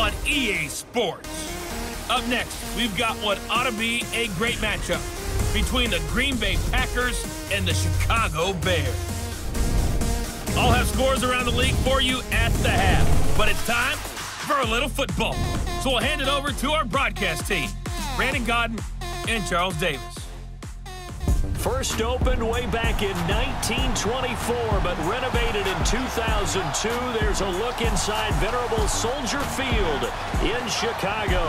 on EA Sports. Up next, we've got what ought to be a great matchup between the Green Bay Packers and the Chicago Bears. I'll have scores around the league for you at the half, but it's time for a little football. So we'll hand it over to our broadcast team, Brandon Godden and Charles Davis. First opened way back in 1924, but renovated in 2002. There's a look inside venerable Soldier Field in Chicago.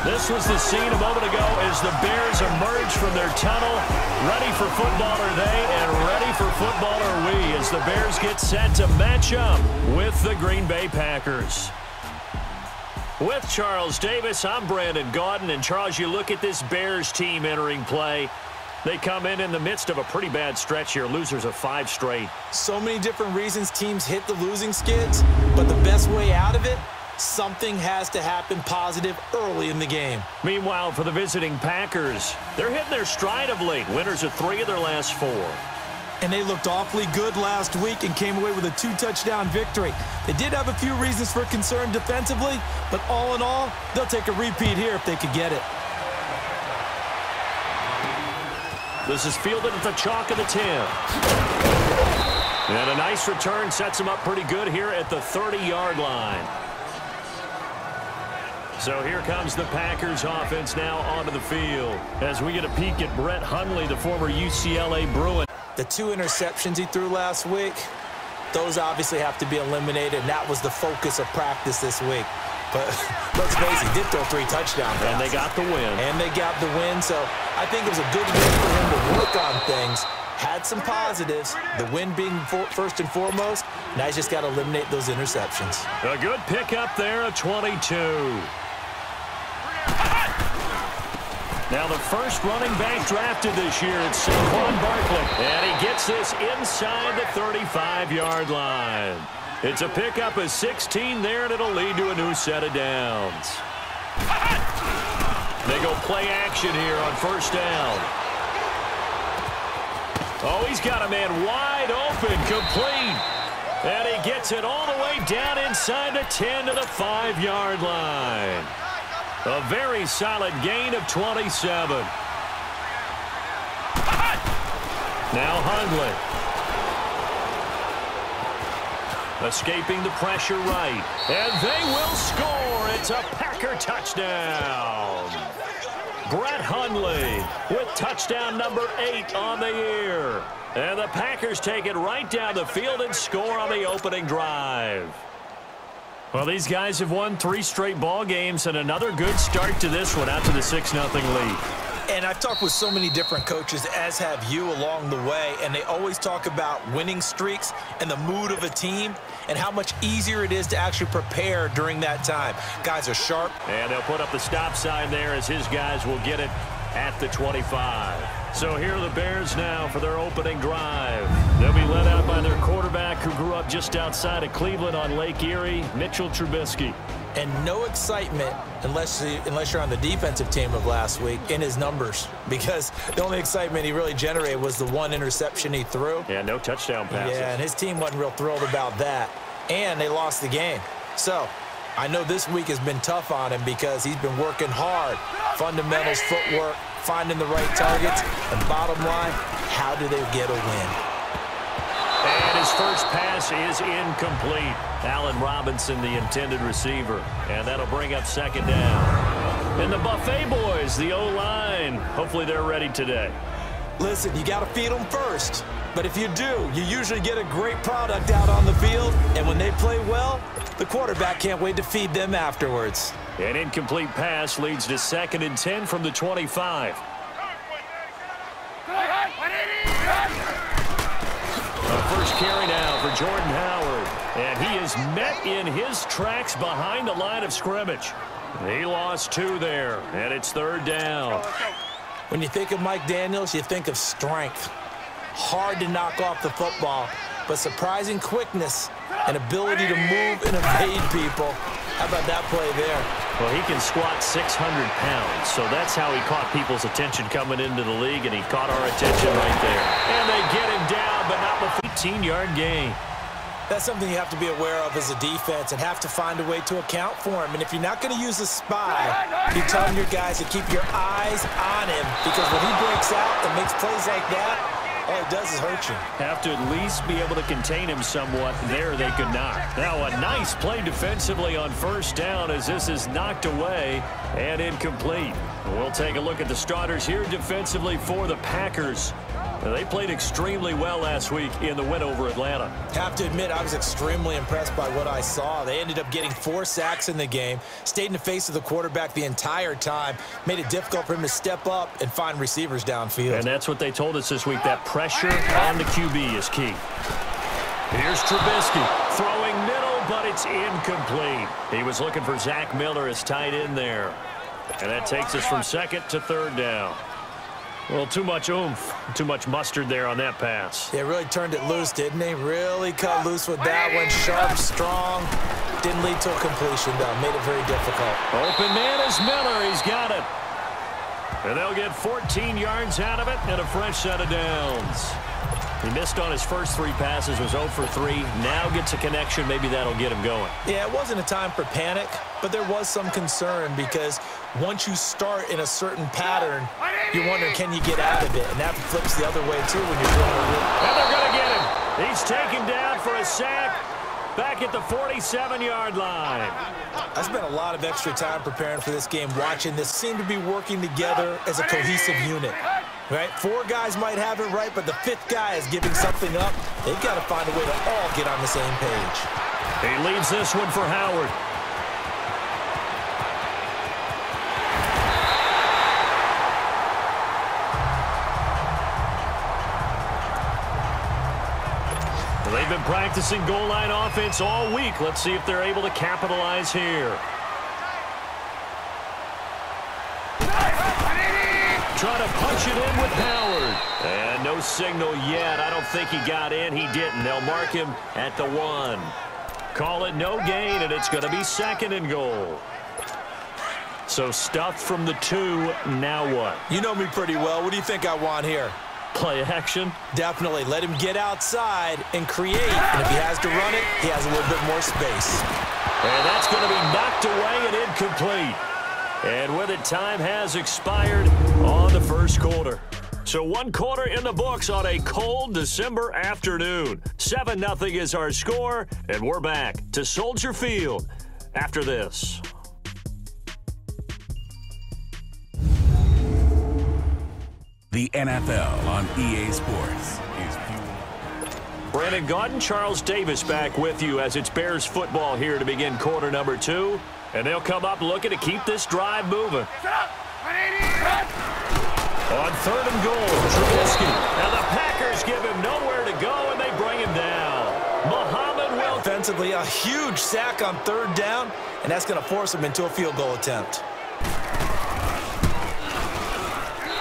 This was the scene a moment ago as the Bears emerged from their tunnel. Ready for football are they, and ready for football are we, as the Bears get set to match up with the Green Bay Packers. With Charles Davis, I'm Brandon Godden. And Charles, you look at this Bears team entering play. They come in the midst of a pretty bad stretch here, losers of 5 straight. So many different reasons teams hit the losing skids, but the best way out of it, something has to happen positive early in the game. Meanwhile, for the visiting Packers, they're hitting their stride of late, winners of 3 of their last 4. And they looked awfully good last week and came away with a 2-touchdown victory. They did have a few reasons for concern defensively, but all in all, they'll take a repeat here if they could get it. This is fielded at the chalk of the 10. And a nice return sets him up pretty good here at the 30-yard line. So here comes the Packers offense now onto the field as we get a peek at Brett Hundley, the former UCLA Bruin. The 2 interceptions he threw last week, those obviously have to be eliminated, and that was the focus of practice this week. But let's face it, he did throw 3 touchdowns. And they got the win. And they got the win, so I think it was a good win for him to work on things. Had some positives, the win being first and foremost. Now he's just got to eliminate those interceptions. A good pickup there, a 22. Now the first running back drafted this year, it's Saquon Barkley. And he gets this inside the 35-yard line. It's a pickup of 16 there, and it'll lead to a new set of downs. They go play action here on first down. Oh, he's got a man wide open, complete. And he gets it all the way down inside the 10 to the 5-yard line. A very solid gain of 27. Now Hundley. Escaping the pressure right. And they will score. It's a Packer touchdown. Brett Hundley with touchdown number 8 on the year. And the Packers take it right down the field and score on the opening drive. Well, these guys have won 3 straight ball games, and another good start to this one out to the 6-0 lead. And I've talked with so many different coaches, as have you, along the way, and they always talk about winning streaks and the mood of a team and how much easier it is to actually prepare during that time. Guys are sharp. And they'll put up the stop sign there as his guys will get it at the 25. So here are the Bears now for their opening drive. They'll be led out by their quarterback who grew up just outside of Cleveland on Lake Erie, Mitchell Trubisky. And no excitement, unless you're on the defensive team of last week, in his numbers. Because the only excitement he really generated was the 1 interception he threw. Yeah, no touchdown passes. Yeah, and his team wasn't real thrilled about that. And they lost the game. So I know this week has been tough on him because he's been working hard. Fundamentals, footwork, finding the right targets. And bottom line, how do they get a win? And his first pass is incomplete. Allen Robinson, the intended receiver. And that'll bring up second down. And the Buffet boys, the O-line, hopefully they're ready today. Listen, you got to feed them first. But if you do, you usually get a great product out on the field. And when they play well, the quarterback can't wait to feed them afterwards. An incomplete pass leads to 2nd and 10 from the 25. First carry now for Jordan Howard. And he is met in his tracks behind the line of scrimmage. He lost 2 there, and it's 3rd down. When you think of Mike Daniels, you think of strength. Hard to knock off the football, but surprising quickness and ability to move and evade people. How about that play there? Well, he can squat 600 pounds, so that's how he caught people's attention coming into the league, and he caught our attention right there. And they get him down, but not before 18-yard gain. That's something you have to be aware of as a defense and have to find a way to account for him. And if you're not going to use a spy, you're telling your guys to keep your eyes on him, because when he breaks out and makes plays like that, all it does is hurt you. Have to at least be able to contain him somewhat. There they could not. Now a nice play defensively on first down as this is knocked away and incomplete. We'll take a look at the starters here defensively for the Packers. They played extremely well last week in the win over Atlanta. Have to admit, I was extremely impressed by what I saw. They ended up getting 4 sacks in the game, stayed in the face of the quarterback the entire time, made it difficult for him to step up and find receivers downfield. And that's what they told us this week, that pressure on the QB is key. Here's Trubisky throwing middle, but it's incomplete. He was looking for Zach Miller as tight end there. And that takes us from second to third down. Well, too much oomph, too much mustard there on that pass. They really turned it loose, didn't they? Really cut loose with that one. Sharp, strong. Didn't lead to a completion, though. Made it very difficult. Open man is Miller. He's got it. And they'll get 14 yards out of it and a fresh set of downs. He missed on his first 3 passes, was 0 for 3. Now gets a connection. Maybe that'll get him going. Yeah, it wasn't a time for panic, but there was some concern because once you start in a certain pattern, you're wondering, can you get out of it? And that flips the other way, too, when you're doing it. And they're going to get him. He's taken down for a sack back at the 47-yard line. I spent a lot of extra time preparing for this game, watching this seem to be working together as a cohesive unit. Right? 4 guys might have it right, but the 5th guy is giving something up. They've got to find a way to all get on the same page. He leaves this one for Howard. They've been practicing goal line offense all week. Let's see if they're able to capitalize here. Trying to punch it in with Howard. And no signal yet. I don't think he got in. He didn't. They'll mark him at the 1. Call it no gain, and it's going to be 2nd and goal. So stuffed from the 2. Now what? You know me pretty well. What do you think I want here? Play action? Definitely. Let him get outside and create. And if he has to run it, he has a little bit more space. And that's going to be knocked away and incomplete. And with it, time has expired on the first quarter. So 1 quarter in the books on a cold December afternoon. 7-0 is our score, and we're back to Soldier Field after this. The NFL on EA Sports is Brandon Gaudin, Charles Davis back with you as it's Bears football here to begin quarter number 2. And they'll come up looking to keep this drive moving. On 3rd and goal, Trubisky. And the Packers give him nowhere to go, and they bring him down. Muhammad will. Offensively, a huge sack on 3rd down, and that's going to force him into a field goal attempt.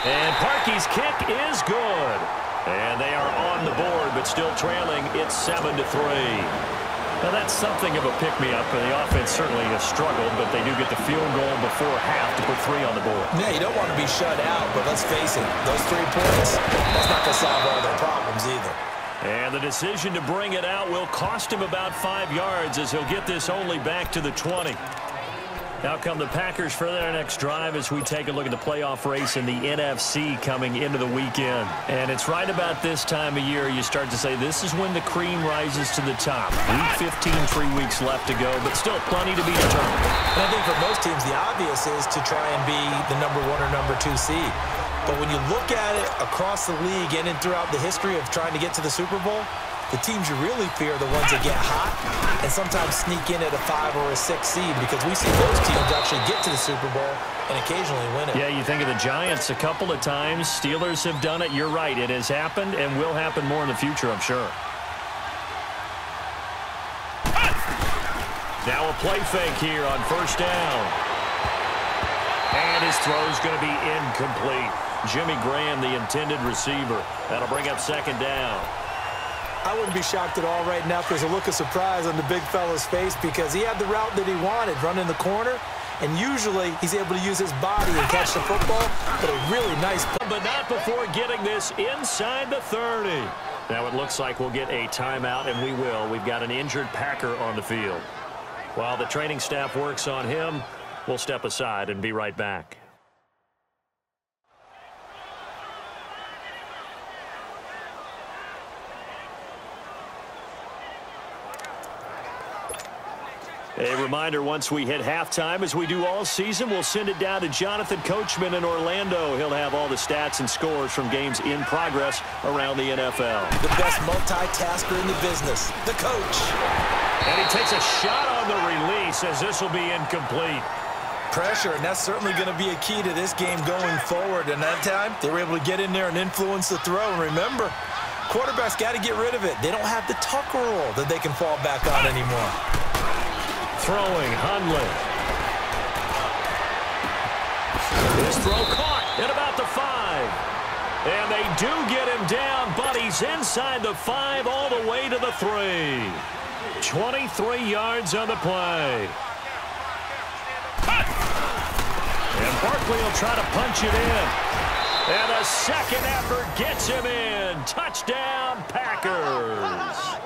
And Parkey's kick is good. And they are on the board, but still trailing. It's 7-3. Now, that's something of a pick-me-up, and the offense certainly has struggled, but they do get the field goal before half to put 3 on the board. Yeah, you don't want to be shut out, but let's face it, those 3 points, that's not going to solve all their problems either. And the decision to bring it out will cost him about 5 yards as he'll get this only back to the 20. Now come the Packers for their next drive as we take a look at the playoff race in the NFC coming into the weekend. And it's right about this time of year you start to say this is when the cream rises to the top. Week 15, 3 weeks left to go, but still plenty to be determined. And I think for most teams, the obvious is to try and be the number 1 or number 2 seed. But when you look at it across the league and throughout the history of trying to get to the Super Bowl, the teams you really fear are the ones that get hot and sometimes sneak in at a 5 or a 6 seed, because we see those teams actually get to the Super Bowl and occasionally win it. Yeah, you think of the Giants a couple of times. Steelers have done it. You're right. It has happened and will happen more in the future, I'm sure. Now a play fake here on 1st down. And his throw's going to be incomplete. Jimmy Graham, the intended receiver. That'll bring up 2nd down. I wouldn't be shocked at all right now if there's a look of surprise on the big fella's face, because he had the route that he wanted, running the corner, and usually he's able to use his body and catch the football, but a really nice play. But not before getting this inside the 30. Now it looks like we'll get a timeout, and we will. We've got an injured Packer on the field. While the training staff works on him, we'll step aside and be right back. A reminder, once we hit halftime, as we do all season, we'll send it down to Jonathan Coachman in Orlando. He'll have all the stats and scores from games in progress around the NFL. The best multitasker in the business, the coach. And he takes a shot on the release, as this will be incomplete. Pressure, and that's certainly going to be a key to this game going forward. And that time, they were able to get in there and influence the throw. And remember, quarterbacks got to get rid of it. They don't have the Tucker rule that they can fall back on anymore. Throwing, Hundley. His throw caught at about the 5. And they do get him down, but he's inside the 5 all the way to the 3. 23 yards on the play. And Barkley will try to punch it in. And a second effort gets him in. Touchdown, Packers.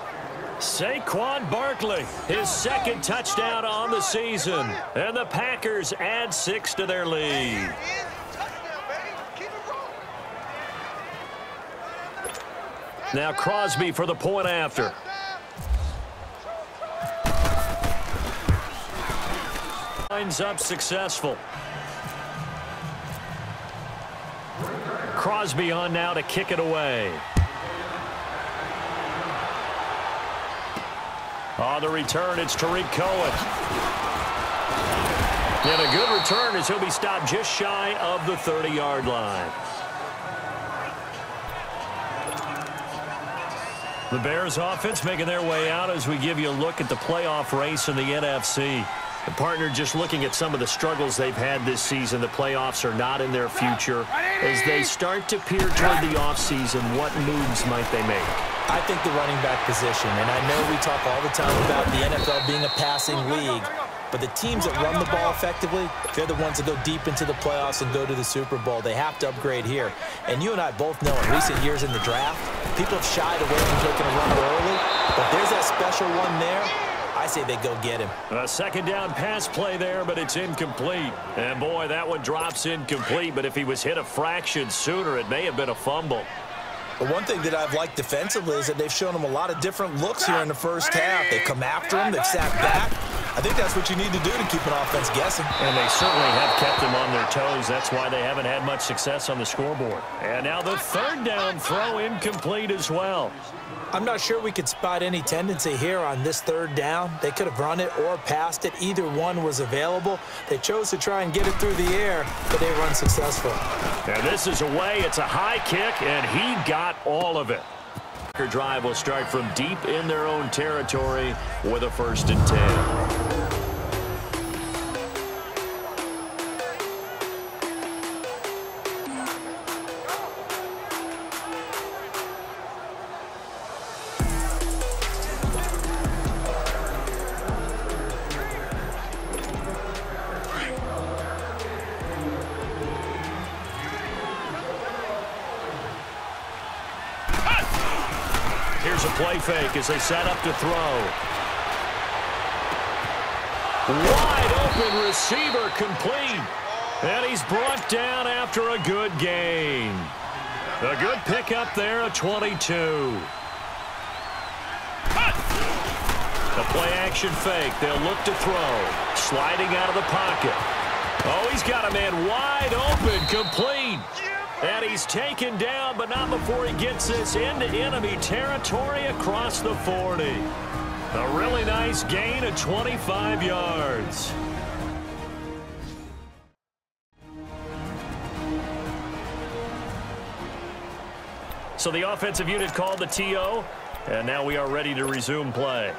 Saquon Barkley, his second touchdown on the season. And the Packers add 6 to their lead. Now Crosby for the point after. Lines up successful. Crosby on now to kick it away. On the return, it's Tariq Cohen. And a good return as he'll be stopped just shy of the 30-yard line. The Bears offense making their way out as we give you a look at the playoff race in the NFC. The partner, just looking at some of the struggles they've had this season, the playoffs are not in their future. As they start to peer toward the offseason, what moves might they make? I think the running back position, and I know we talk all the time about the NFL being a passing league, but the teams that run the ball effectively, they're the ones that go deep into the playoffs and go to the Super Bowl. They have to upgrade here. And you and I both know in recent years in the draft, people have shied away from taking a runner early, but there's that special one there. I say they go get him. A second down pass play there, but it's incomplete. And, boy, that one drops incomplete, but if he was hit a fraction sooner, it may have been a fumble. But one thing that I've liked defensively is that they've shown him a lot of different looks here in the first half. They come after him. They've sat back. I think that's what you need to do to keep an offense guessing. And they certainly have kept them on their toes. That's why they haven't had much success on the scoreboard. And now the third down throw incomplete as well. I'm not sure we could spot any tendency here on this third down. They could have run it or passed it. Either one was available. They chose to try and get it through the air, but they were unsuccessful. And this is away. It's a high kick, and he got all of it. Their drive will start from deep in their own territory with a 1st and 10. Here's a play fake as they set up to throw. Wide open receiver complete. And he's brought down after a good gain. A good pickup there at 22. A play action fake. They'll look to throw. Sliding out of the pocket. Oh, he's got a man wide open, complete. And he's taken down, but not before he gets this into enemy territory across the 40. A really nice gain of 25 yards. So the offensive unit called the TO, and now we are ready to resume play.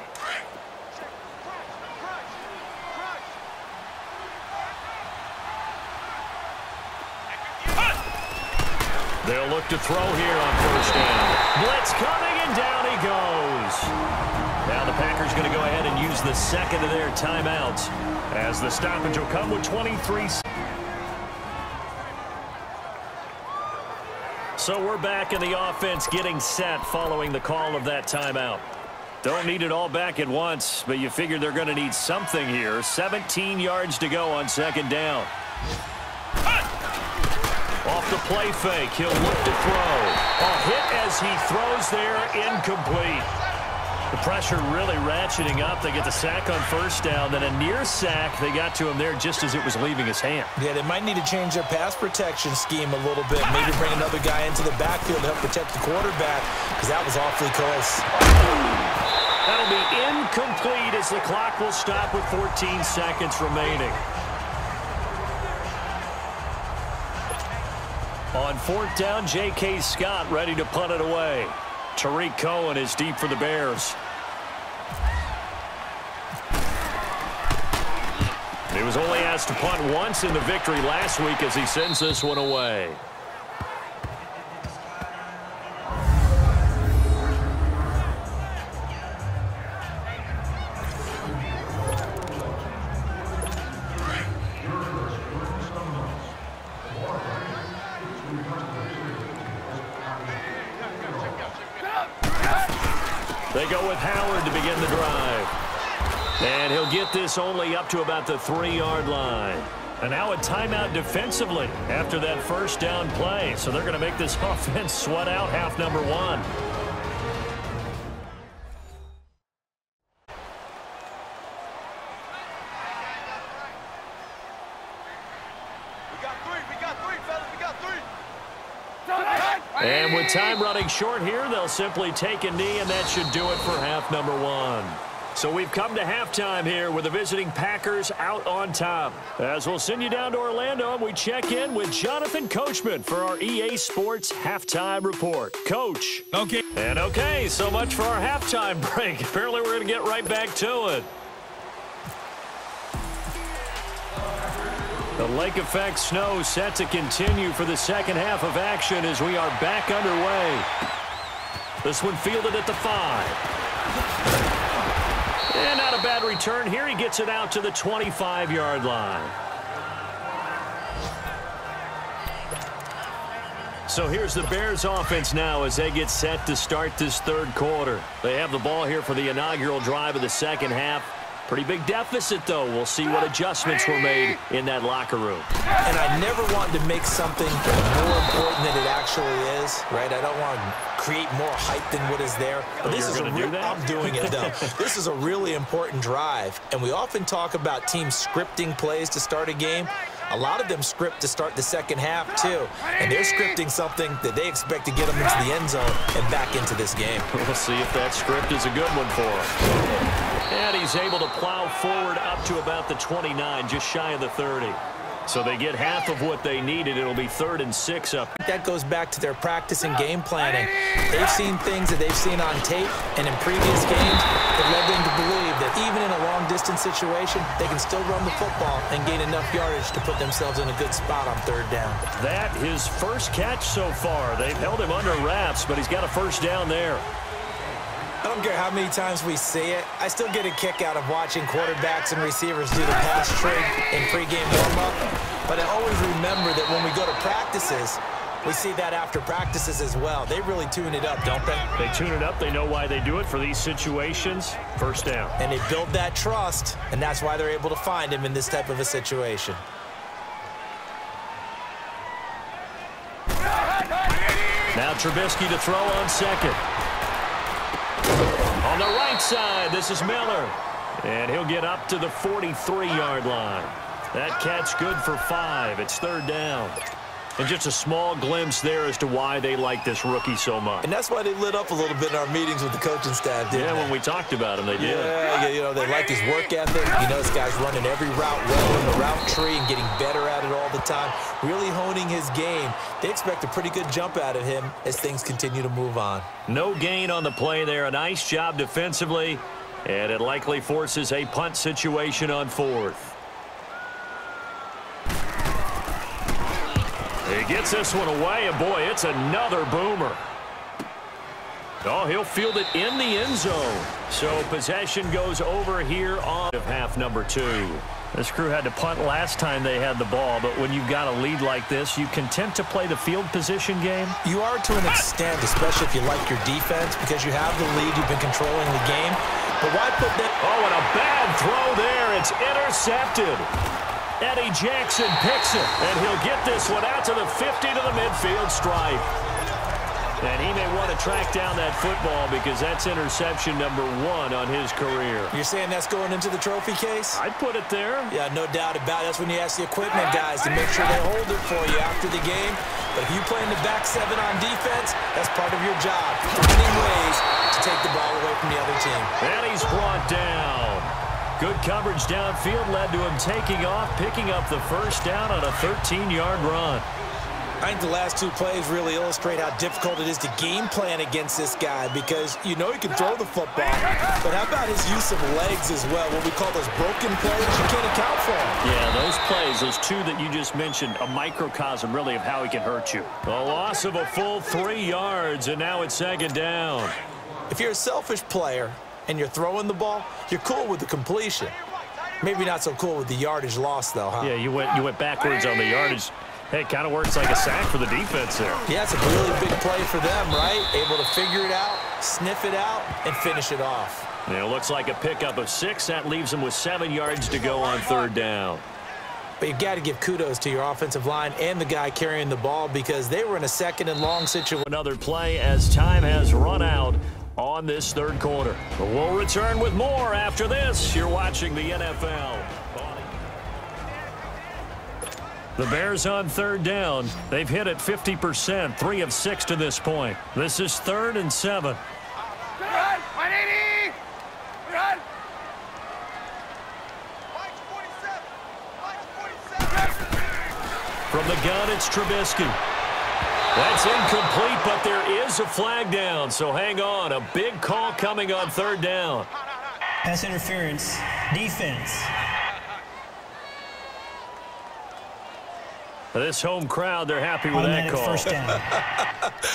They'll look to throw here on 1st down. Blitz coming, and down he goes. Now the Packers going to go ahead and use the second of their timeouts as the stoppage will come with 23. So we're back in the offense getting set following the call of that timeout. Don't need it all back at once, but you figure they're going to need something here. 17 yards to go on second down. Off the play fake, he'll look to throw. A hit as he throws there, incomplete. The pressure really ratcheting up. They get the sack on first down, then a near sack. They got to him there just as it was leaving his hand. Yeah, they might need to change their pass protection scheme a little bit. Maybe bring another guy into the backfield to help protect the quarterback, because that was awfully close. That'll be incomplete as the clock will stop with 14 seconds remaining. On fourth down, J.K. Scott ready to punt it away. Tariq Cohen is deep for the Bears. He was only asked to punt once in the victory last week as he sends this one away. They go with Howard to begin the drive. And he'll get this only up to about the 3-yard line. And now a timeout defensively after that first down play. So they're going to make this offense sweat out half number one. And with time running short here, they'll simply take a knee, and that should do it for half number one. So we've come to halftime here with the visiting Packers out on top. As we'll send you down to Orlando, and we check in with Jonathan Coachman for our EA Sports Halftime Report. Coach. Okay. And okay, so much for our halftime break. Apparently we're going to get right back to it. The lake effect snow set to continue for the second half of action as we are back underway. This one fielded at the 5. And not a bad return here. He gets it out to the 25-yard line. So here's the Bears offense now as they get set to start this third quarter. They have the ball here for the inaugural drive of the second half. Pretty big deficit, though. We'll see what adjustments were made in that locker room. And I never wanted to make something more important than it actually is, right? I don't want to create more hype than what is there. But this is I'm doing it, though. This is a really important drive. And we often talk about teams scripting plays to start a game. A lot of them script to start the second half, too. And they're scripting something that they expect to get them into the end zone and back into this game. We'll see if that script is a good one for them. And he's able to plow forward up to about the 29, just shy of the 30. So they get half of what they needed. It'll be 3rd and 6 up. That goes back to their practice and game planning. They've seen things that they've seen on tape and in previous games that led them to believe that even in a long-distance situation, they can still run the football and gain enough yardage to put themselves in a good spot on 3rd down. That his first catch so far. They've held him under wraps, but he's got a first down there. I don't care how many times we see it. I still get a kick out of watching quarterbacks and receivers do the pass trig in pregame warm-up. But I always remember that when we go to practices, we see that after practices as well. They really tune it up, don't they? They tune it up. They know why they do it for these situations. First down. And they build that trust, and that's why they're able to find him in this type of a situation. Now Trubisky to throw on second. On the right side, this is Miller. And he'll get up to the 43-yard line. That catch good for 5. It's 3rd down. And just a small glimpse there as to why they like this rookie so much. And that's why they lit up a little bit in our meetings with the coaching staff, didn't they? When we talked about him, they did. Yeah, you know, they like his work ethic. You know, this guy's running every route well in the route tree and getting better at it all the time, really honing his game. They expect a pretty good jump out of him as things continue to move on. No gain on the play there. A nice job defensively, and it likely forces a punt situation on 4th. He gets this one away, and boy, it's another boomer. Oh, he'll field it in the end zone. So possession goes over here on half number 2. This crew had to punt last time they had the ball, but when you've got a lead like this, you content to play the field position game? You are to an extent, especially if you like your defense, because you have the lead, you've been controlling the game. But why put that? Oh, and a bad throw there. It's intercepted. Eddie Jackson picks it, and he'll get this one out to the 50 to the midfield stripe. And he may want to track down that football because that's interception number 1 on his career. You're saying that's going into the trophy case? I'd put it there. Yeah, no doubt about it. That's when you ask the equipment guys to make sure they hold it for you after the game. But if you play in the back 7 on defense, that's part of your job, finding ways to take the ball away from the other team. And he's brought down. Good coverage downfield led to him taking off, picking up the first down on a 13-yard run. I think the last 2 plays really illustrate how difficult it is to game plan against this guy because you know he can throw the football, but how about his use of legs as well, what we call those broken plays you can't account for. Yeah, those plays, those 2 that you just mentioned, a microcosm really of how he can hurt you. A loss of a full 3 yards, and now it's second down. If you're a selfish player and you're throwing the ball, you're cool with the completion. Maybe not so cool with the yardage loss, though, huh? Yeah, you went backwards on the yardage. Hey, it kind of works like a sack for the defense there. Yeah, it's a really big play for them, right? Able to figure it out, sniff it out, and finish it off. Yeah, it looks like a pickup of 6. That leaves them with 7 yards to go on third down. But you've got to give kudos to your offensive line and the guy carrying the ball because they were in a 2nd and long situation. Another play as time has run out on this third quarter. But we'll return with more after this. You're watching the NFL. The Bears on third down. They've hit it 50%, 3 of 6 to this point. This is 3rd and 7. Run, 180! Run! From the gun, it's Trubisky. That's incomplete, but there is a flag down, so hang on. A big call coming on third down. Pass interference, defense. This home crowd, they're happy with that call. First down.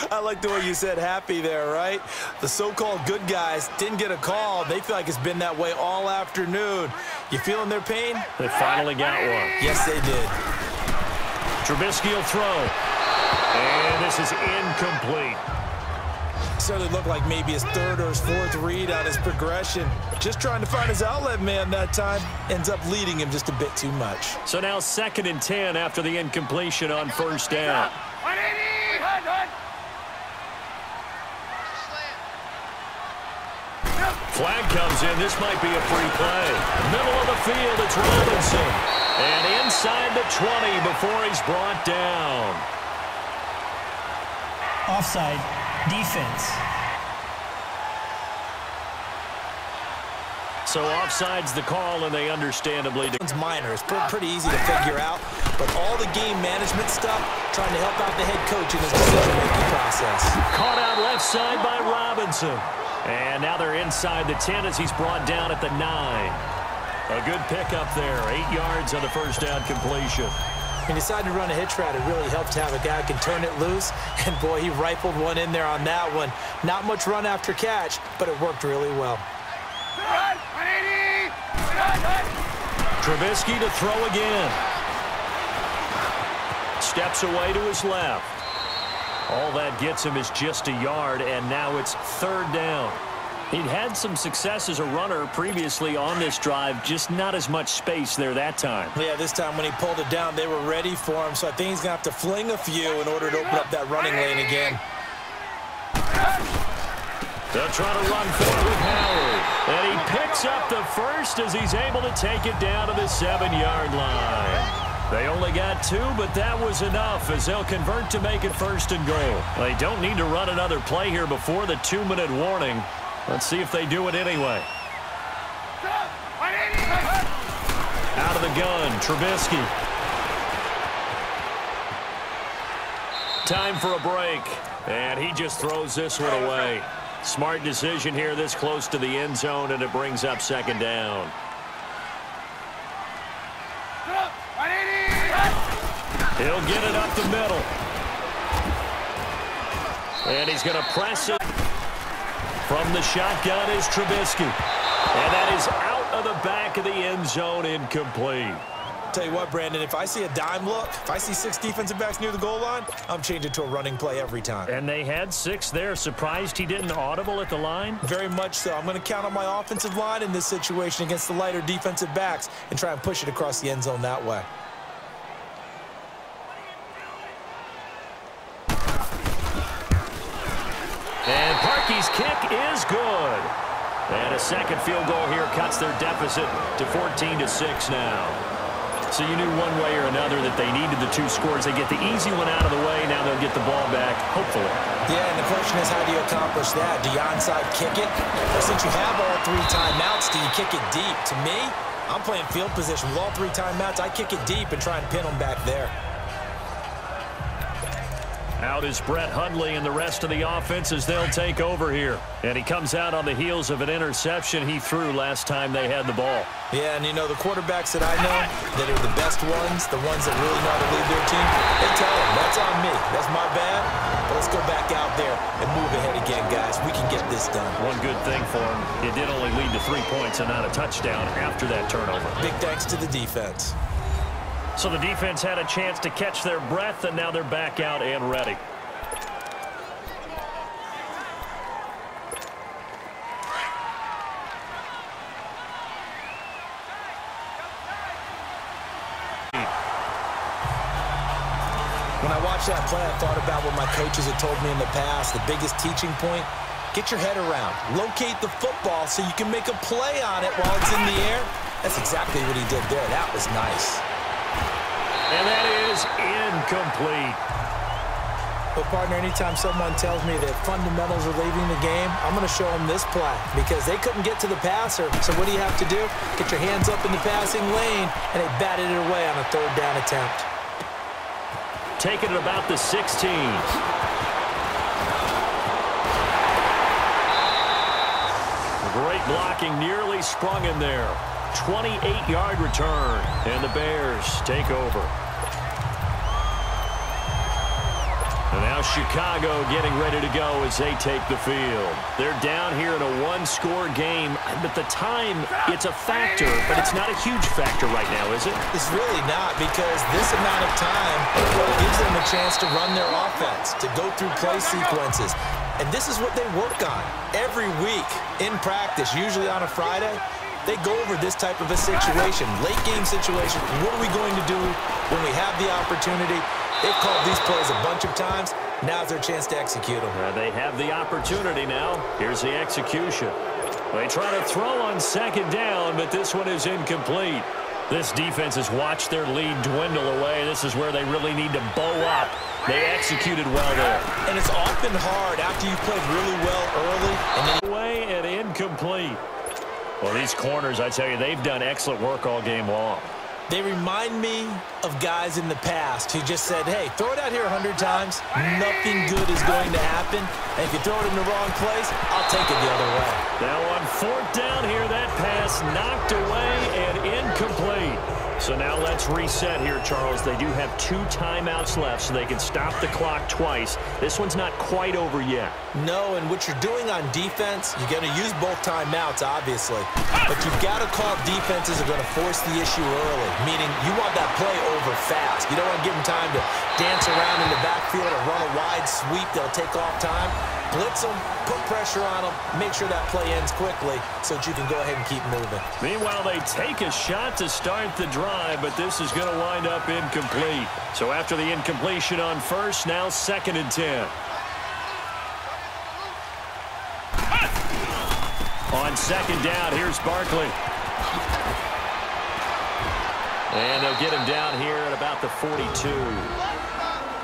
I like the way you said happy there, right? The so-called good guys didn't get a call. They feel like it's been that way all afternoon. You feeling their pain? They finally got one. Yes, they did. Trubisky will throw. And this is incomplete. Certainly looked like maybe his 3rd or his 4th read on his progression. Just trying to find his outlet man that time. Ends up leading him just a bit too much. So now 2nd and 10 after the incompletion on first down. 180! Run! Flag comes in. This might be a free play. Middle of the field, it's Robinson. And inside the 20 before he's brought down. Offside, defense. So offside's the call, and they understandably do. It's minor. It's pretty easy to figure out. But all the game management stuff, trying to help out the head coach in his decision-making process. Caught out left side by Robinson. And now they're inside the 10 as he's brought down at the 9. A good pickup there. 8 yards on the first down completion. He decided to run a hitch route. It really helped to have a guy who can turn it loose. And, boy, he rifled one in there on that one. Not much run after catch, but it worked really well. Run! 180! Run! Trubisky to throw again. Steps away to his left. All that gets him is just a yard, and now it's third down. He'd had some success as a runner previously on this drive, just not as much space there that time. Yeah, this time when he pulled it down, they were ready for him, so I think he's going to have to fling a few in order to open up that running lane again. They'll try to run forward with Howard. And he picks up the first as he's able to take it down to the 7-yard line. They only got 2, but that was enough as they'll convert to make it first and goal. They don't need to run another play here before the 2-minute warning. Let's see if they do it anyway. Out of the gun, Trubisky. Time for a break. And he just throws this one away. Smart decision here this close to the end zone, and it brings up second down. He'll get it up the middle. And he's going to press it. From the shotgun is Trubisky. And that is out of the back of the end zone, incomplete. Tell you what, Brandon, if I see a dime look, if I see 6 defensive backs near the goal line, I'm changing to a running play every time. And they had 6 there. Surprised he didn't audible at the line? Very much so. I'm going to count on my offensive line in this situation against the lighter defensive backs and try and push it across the end zone that way. And Parkey's kick is good. And a second field goal here cuts their deficit to 14-6 now. So you knew one way or another that they needed the 2 scores. They get the easy one out of the way. Now they'll get the ball back, hopefully. Yeah, and the question is, how do you accomplish that? Do you onside kick it? Or since you have all 3 timeouts, do you kick it deep? To me, I'm playing field position with all 3 timeouts. I kick it deep and try and pin them back there. Out is Brett Hundley and the rest of the offense as they'll take over here. And he comes out on the heels of an interception he threw last time they had the ball. Yeah, and you know, the quarterbacks that I know that are the best ones, the ones that really know how to lead their team, they tell them, that's on me. That's my bad. But let's go back out there and move ahead again, guys. We can get this done. One good thing for him, it did only lead to 3 points and not a touchdown after that turnover. Big thanks to the defense. So the defense had a chance to catch their breath, and now they're back out and ready. When I watched that play, I thought about what my coaches had told me in the past. The biggest teaching point, get your head around. Locate the football so you can make a play on it while it's in the air. That's exactly what he did there. That was nice. And that is incomplete. But, partner, anytime someone tells me that fundamentals are leaving the game, I'm going to show them this play because they couldn't get to the passer. So what do you have to do? Get your hands up in the passing lane, and they batted it away on a 3rd down attempt. Taking it about the 16. Great blocking, nearly sprung him there. 28-yard return, and the Bears take over. And now Chicago getting ready to go as they take the field. They're down here in a 1-score game, but the time, it's a factor, but it's not a huge factor right now, is it? It's really not, because this amount of time gives them a chance to run their offense, to go through play sequences. And this is what they work on every week in practice, usually on a Friday. They go over this type of a situation, late game situation. What are we going to do when we have the opportunity? They've called these plays a bunch of times. Now's their chance to execute them. They have the opportunity now. Here's the execution. They try to throw on 2nd down, but this one is incomplete. This defense has watched their lead dwindle away. This is where they really need to bow up. They executed well there. And it's often hard after you've played really well early. And then away and incomplete. Well, these corners, I tell you, they've done excellent work all game long. they remind me of guys in the past who just said, hey, throw it out here 100 times. Nothing good is going to happen. And if you throw it in the wrong place, I'll take it the other way. Now on 4th down here, that pass knocked away and incomplete. So now let's reset here, Charles. They do have 2 timeouts left, so they can stop the clock twice. This one's not quite over yet. No, and what you're doing on defense, you're going to use both timeouts, obviously. But you've got to call defenses are going to force the issue early, meaning you want that play over fast. You don't want to give them time to dance around in the backfield or run a wide sweep. They'll take off time. Blitz them, put pressure on them, make sure that play ends quickly so that you can go ahead and keep moving. Meanwhile, they take a shot to start the drive, but this is going to wind up incomplete. So after the incompletion on first, now 2nd and 10. On 2nd down, here's Barkley. And they'll get him down here at about the 42.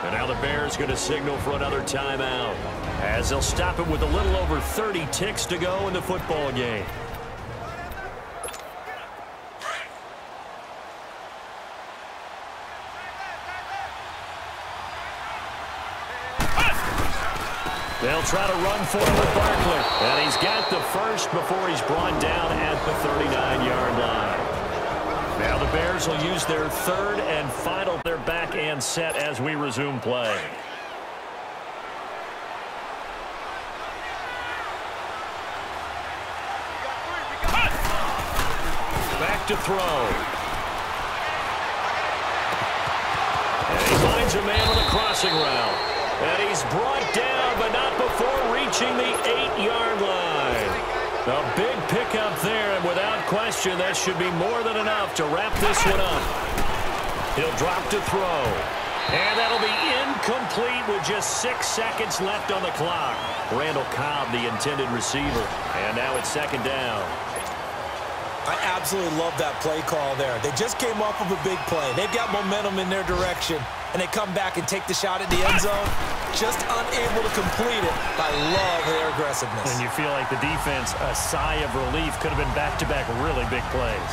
And now the Bears going to signal for another timeout, as they'll stop it with a little over 30 ticks to go in the football game. They'll try to run for it with Barkley. And he's got the first before he's brought down at the 39-yard line. Now the Bears will use their 3rd and final. They're back and set as we resume play. to throw. And he finds a man on the crossing route. And he's brought down, but not before reaching the 8-yard line. A big pickup there, and without question, that should be more than enough to wrap this one up. He'll drop to throw. And that'll be incomplete with just 6 seconds left on the clock. Randall Cobb, the intended receiver. And now it's second down. I absolutely love that play call there. They just came off of a big play. They've got momentum in their direction, and they come back and take the shot at the end zone, just unable to complete it. I love their aggressiveness. And you feel like the defense, a sigh of relief, could have been back-to-back really big plays.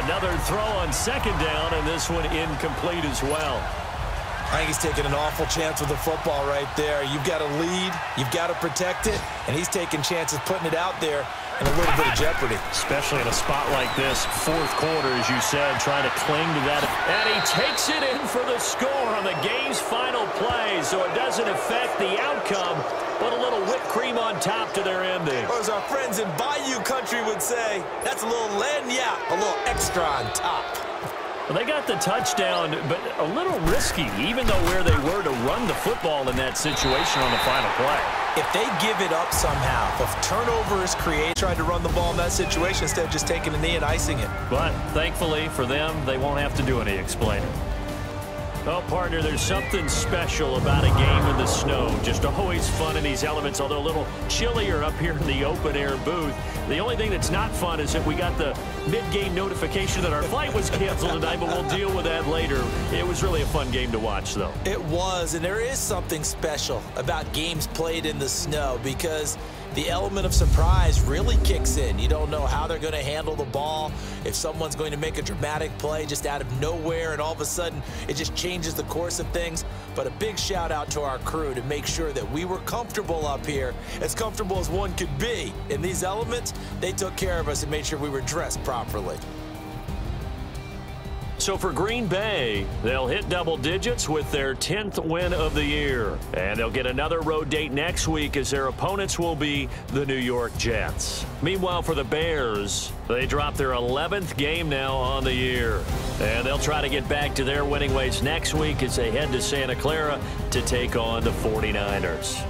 Another throw on second down, and this one incomplete as well. I think he's taking an awful chance with the football right there. You've got to lead, you've got to protect it, and he's taking chances putting it out there in a little bit of jeopardy. Especially in a spot like this, fourth quarter, as you said, trying to cling to that. And he takes it in for the score on the game's final play, so it doesn't affect the outcome, but a little whipped cream on top to their ending. Or as our friends in Bayou Country would say, that's a little lagniappe, a little extra on top. Well, they got the touchdown, but a little risky, even though where they were to run the football in that situation on the final play. If they give it up somehow, if turnover is created, tried to run the ball in that situation instead of just taking a knee and icing it. But thankfully for them, they won't have to do any explaining. Oh, partner, there's something special about a game in the snow. Just always fun in these elements, although a little chillier up here in the open-air booth. The only thing that's not fun is that we got the mid-game notification that our flight was canceled tonight, but we'll deal with that later. It was really a fun game to watch, though. It was, and there is something special about games played in the snow because the element of surprise really kicks in. You don't know how they're going to handle the ball, if someone's going to make a dramatic play just out of nowhere, and all of a sudden it just changes the course of things. But a big shout out to our crew to make sure that we were comfortable up here, as comfortable as one could be. In these elements, they took care of us and made sure we were dressed properly. So for Green Bay, they'll hit double digits with their 10th win of the year. And they'll get another road date next week as their opponents will be the New York Jets. Meanwhile, for the Bears, they drop their 11th game now on the year. And they'll try to get back to their winning ways next week as they head to Santa Clara to take on the 49ers.